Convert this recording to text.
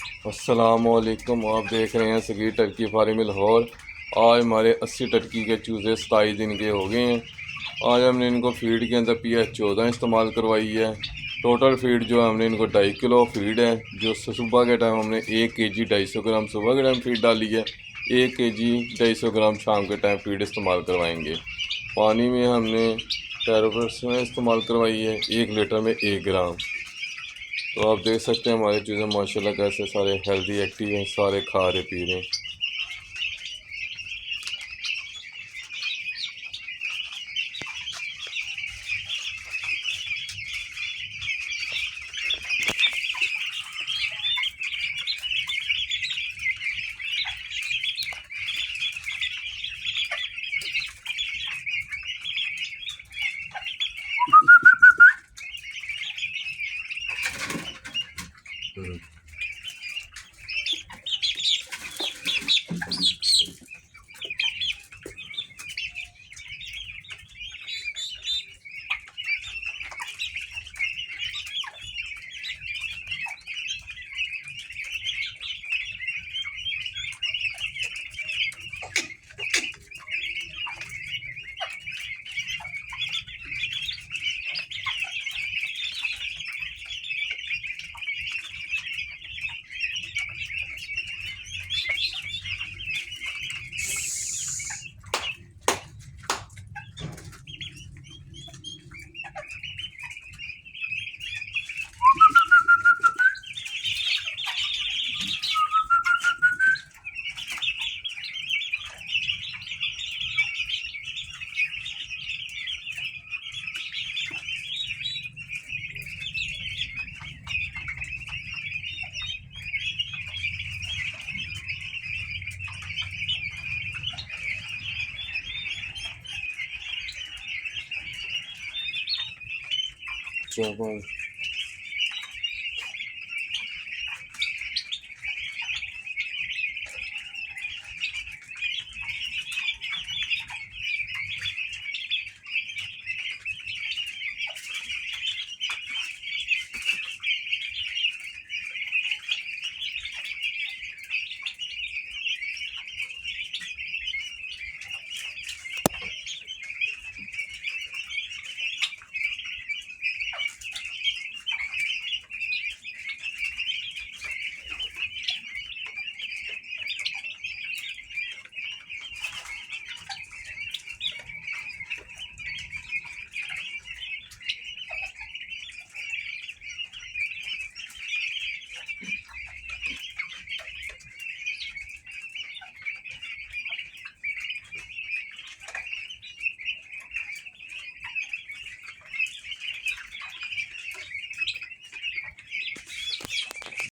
السلام علیکم، آپ دیکھ رہے ہیں سگیر ٹرکی فارم لاہور۔ آج ہمارے 80 ٹرکی کے چوزے 27 دن کے ہو گئے ہیں۔ آج ہم نے ان کو فیڈ کے اندر PH14 استعمال کروائی ہے۔ ٹوٹل فیڈ جو ہے ہم نے ان کو 2.5 کلو فیڈ ہے، جو صبح کے ٹائم ہم نے 1 kg 250 گرام صبح کے ٹائم فیڈ ڈالی ہے، 1 kg 250 گرام شام کے ٹائم فیڈ استعمال کروائیں گے۔ پانی میں ہم نے میں استعمال کروائی ہے 1 لیٹر میں 1 گرام۔ تو آپ دیکھ سکتے ہیں ہمارے چوزے ماشاءاللہ کیسے سارے ہیلدی ایکٹیو ہیں، سارے کھا رہے پی رہے ہیں۔